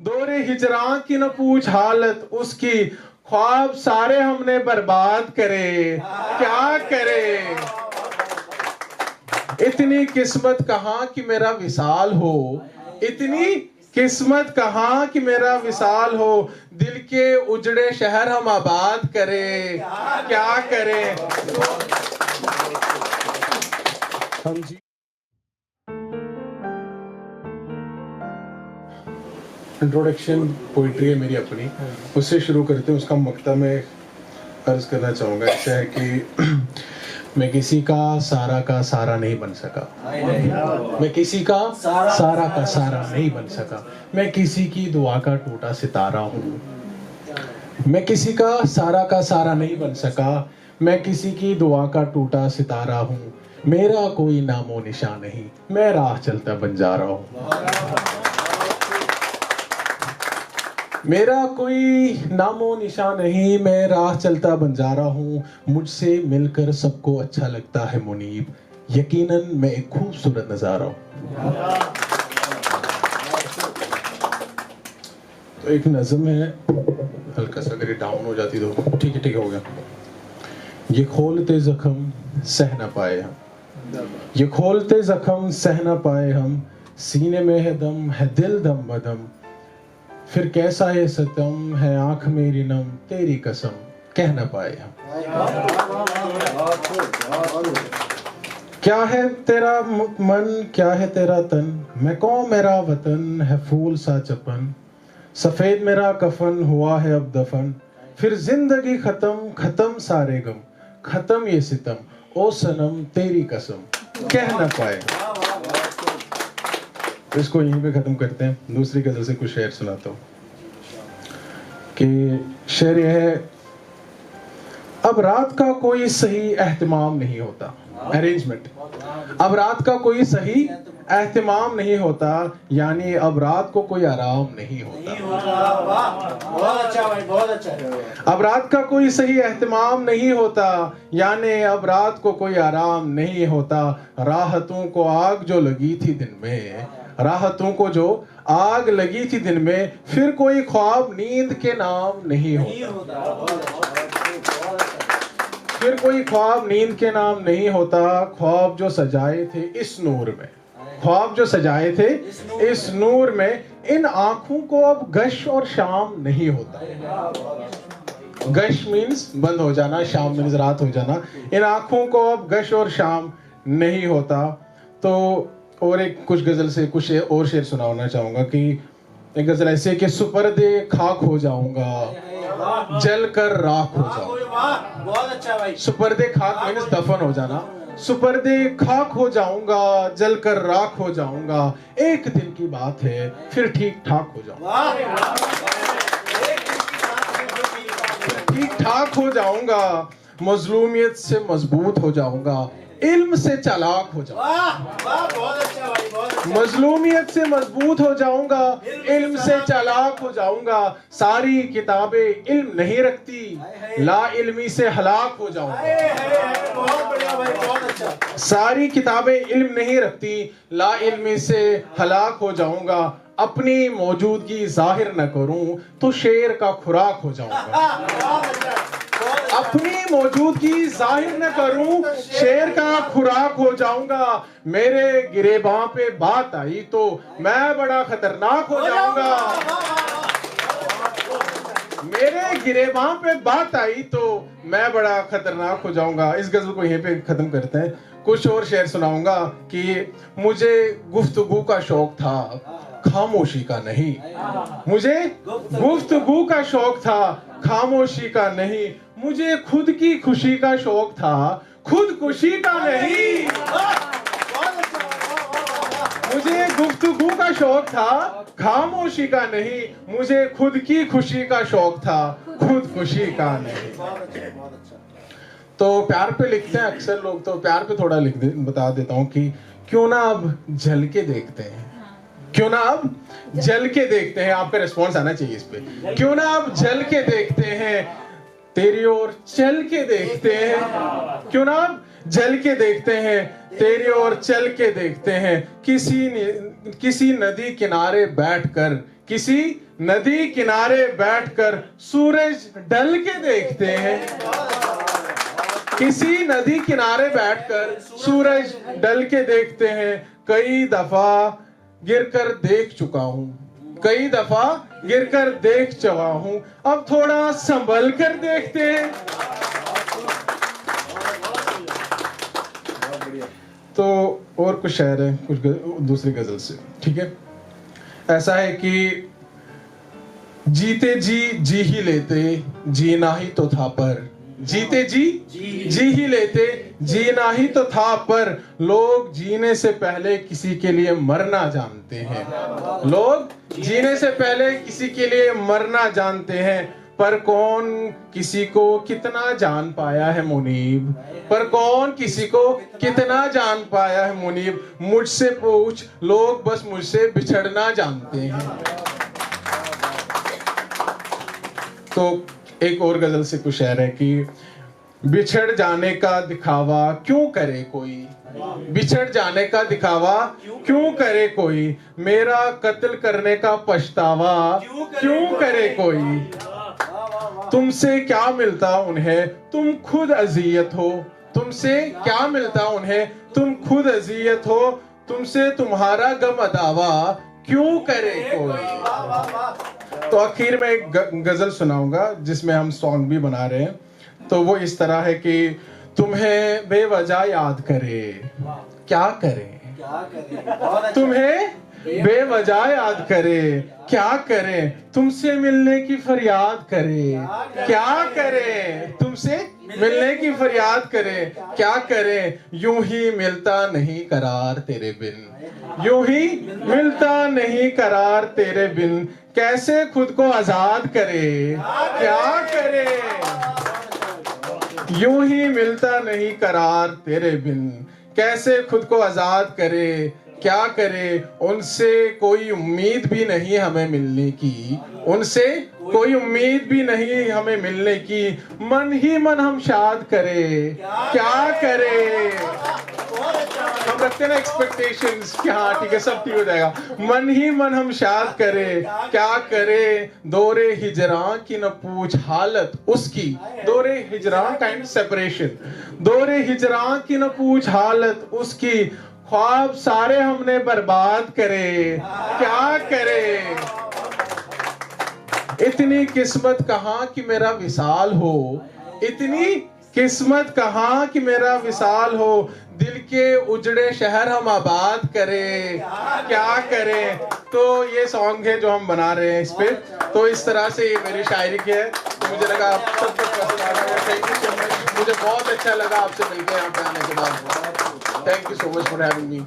दौरे हिजरां की न पूछ हालत उसकी, ख्वाब सारे हमने बर्बाद करे, क्या करे। इतनी किस्मत कहाँ कि मेरा विसाल हो, इतनी किस्मत कहाँ कि मेरा विसाल हो, दिल के उजड़े शहर हम आबाद करें, क्या करें। हम जी इंट्रोडक्शन पोइट्री है मेरी अपनी, उससे शुरू करते हैं। उसका मक्ता में अर्ज करना चाहूँगा ऐसा है कि मैं किसी का सारा नहीं बन सका, मैं किसी का सारा नहीं बन सका, मैं किसी की दुआ का टूटा सितारा हूँ। मैं किसी का सारा नहीं बन सका, मैं किसी की दुआ का टूटा सितारा हूँ। मेरा कोई नामो निशान नहीं, मैं राह चलता बंजारा हूँ। मेरा कोई नामो निशान नहीं, मैं राह चलता बंजारा हूँ। मुझसे मिलकर सबको अच्छा लगता है मुनीब, यकीनन मैं एक खूबसूरत नजारा हूँ। तो एक नज़म है, हल्का सा अगर डाउन हो जाती तो ठीक है हो गया। ये खोलते जख्म सह न पाए हम, ये खोलते जख्म सह न पाए हम, सीने में है दम है दिल दम बदम, फिर कैसा ये सितम है आंख मेरी नम, तेरी कसम कह न पाए हम। क्या है तेरा मन क्या है तेरा तन, मैं कौन मेरा वतन है फूल सा चपन, सफेद मेरा कफन हुआ है अब दफन, फिर जिंदगी खत्म सारे गम, खत्म ये सितम ओ सनम तेरी कसम कह न पाए। तो इसको यहीं पे खत्म करते हैं। दूसरी गजल से कुछ शेर सुनाता हूँ कि शेर यह है, अब रात का कोई सही एहतमाम नहीं होता, अरेंजमेंट। अब रात का कोई सही एहतमाम नहीं होता, यानी अब रात को कोई आराम नहीं होता। बहुत अच्छा भाई, बहुत अच्छा। अब रात का कोई सही एहतमाम नहीं होता, यानी अब रात को कोई आराम नहीं होता। राहतों को आग जो लगी थी दिन में, राहतों को जो आग लगी थी दिन में, फिर कोई ख्वाब नींद के नाम नहीं होता। फिर कोई ख्वाब नींद के नाम नहीं होता। ख्वाब जो सजाए थे इस नूर में, ख्वाब जो सजाए थे इस नूर में, इन आंखों को अब गश और शाम नहीं होता। गश मीन्स बंद हो जाना, शाम मीन्स रात हो जाना। इन आंखों को अब गश और शाम नहीं होता। तो और एक कुछ गजल से कुछ और शेर सुनाना चाहूंगा कि एक गजल ऐसे कि सुपर्दे खाक हो जाऊंगा, जल कर राख हो जाऊंगा। बहुत अच्छा भाई। सुपर्दे खाक मीन्स दफन हो जाना। सुपर्दे खाक हो जाऊंगा, जल कर राख हो जाऊंगा, एक दिन की बात है फिर ठीक ठाक हो जाऊंगा। ठीक ठाक हो जाऊंगा, मजलूमियत से मजबूत हो जाऊंगा, इल्म से चालाक हो जाऊंगा। मजलूमियत से मजबूत हो जाऊंगा, इल्म से चालाक हो जाऊंगा। सारी किताबें इल्म नहीं रखती, ला इल्मी से हलाक हो जाऊंगा। बहुत बढ़िया भाई, बहुत अच्छा। सारी किताबें इल्म नहीं रखती, ला इल्मी से हलाक हो जाऊंगा। अपनी मौजूदगी जाहिर न करूं तो शेर का खुराक हो जाऊंगा। अपनी मौजूदगी जाहिर न करूं, शेर का खुराक हो जाऊंगा। मेरे गिरेबां पे बात आई तो मैं बड़ा खतरनाक हो जाऊंगा। मेरे गिरेबां पे बात आई तो मैं बड़ा खतरनाक हो जाऊंगा। इस गजल को यहीं पे खत्म करते हैं। कुछ और शेर सुनाऊंगा कि मुझे गुफ्तगू का शौक था, खामोशी का नहीं। मुझे गुफ्तगू का शौक था, खामोशी का नहीं। मुझे खुद की खुशी का शौक था, खुदकुशी का नहीं। मुझे गुफ्तगू का शौक था, खामोशी का नहीं। मुझे खुद की खुशी का शौक था, खुदकुशी का नहीं। तो प्यार पे लिखते हैं अक्सर लोग, तो प्यार पे थोड़ा बता देता हूँ कि क्यों ना अब झल के देखते हैं, क्यों ना अब जल के देखते हैं। आपका रिस्पॉन्स आना चाहिए इस पे। क्यों ना अब जल के देखते हैं, तेरी ओर चल के देखते हैं। क्यों ना अब जल के देखते हैं, तेरी ओर चल के देखते हैं। किसी नदी किनारे बैठकर, किसी नदी किनारे बैठकर सूरज ढल के देखते हैं। किसी नदी किनारे बैठकर सूरज ढल के देखते हैं। कई दफा गिरकर देख चुका हूं, कई दफा गिरकर देख चुका हूं, अब थोड़ा संभल कर देखते हैं। तो और कुछ शेर है, कुछ दूसरी गजल से, ठीक है। ऐसा है कि जीते जी ही लेते, जीना ही तो था पर। जीते जी ही लेते, जीना ही तो था पर। लोग जीने से पहले किसी के लिए मरना जानते हैं। लोग जीने से पहले किसी के लिए मरना जानते हैं। पर कौन किसी को कितना जान पाया है मुनीब, पर कौन किसी को कितना जान पाया है मुनीब। मुझसे पूछ, लोग बस मुझसे बिछड़ना जानते हैं। तो एक और गजल से कुछ शेर है कि बिछड़ जाने का दिखावा क्यों करे कोई, बिछड़ जाने का दिखावा क्यों करे कोई। मेरा कत्ल करने का पछतावा क्यों करे कोई। तुमसे क्या मिलता उन्हें, तुम खुद अजियत हो। तुमसे क्या मिलता उन्हें, तुम खुद अजियत हो। तुमसे तुम्हारा गम अदावा क्यों करे कोई। तो आखिर में एक गजल सुनाऊंगा जिसमें हम सॉन्ग भी बना रहे हैं। तो वो इस तरह है कि तुम्हें बेवजह याद करे क्या करें, तुम्हें बेवजह याद करे क्या करें। तुमसे मिलने की फरियाद करे क्या करें, तुमसे मिलने की फरियाद करे क्या करें। यूं ही मिलता नहीं करार तेरे बिन, यूं ही मिलता नहीं करार तेरे बिन। कैसे खुद को आजाद करे क्या करे। यूं ही मिलता नहीं करार तेरे बिन। कैसे खुद को आजाद करे क्या करे। उनसे कोई उम्मीद भी नहीं हमें मिलने की, उनसे कोई उम्मीद भी नहीं हमें मिलने की। मन ही मन हम शाद करे क्या करे। हम रखते हैं ना एक्सपेक्टेशंस कि हाँ ठीक है सब ठीक हो जाएगा। मन ही मन हम शाद करे क्या करे। दौरे हिजरां की न पूछ हालत उसकी, दौरे हिजरां काइंड सेपरेशन। दौरे हिजरां की न पूछ हालत उसकी। ख्वाब सारे हमने बर्बाद करे क्या करे। इतनी किस्मत कहाँ कि मेरा विसाल हो, इतनी किस्मत कहाँ कि मेरा विसाल हो। दिल के उजड़े शहर हम आबाद करें क्या करें। तो ये सॉन्ग है जो हम बना रहे हैं इस पे। तो इस तरह से ये मेरी शायरी की है। तो मुझे लगा आप सब कुछ पसंद आ रहा है। Thank you so much. मुझे बहुत अच्छा लगा आपसे मिलकर यहाँ पे आने के बाद। Thank you so much for having me.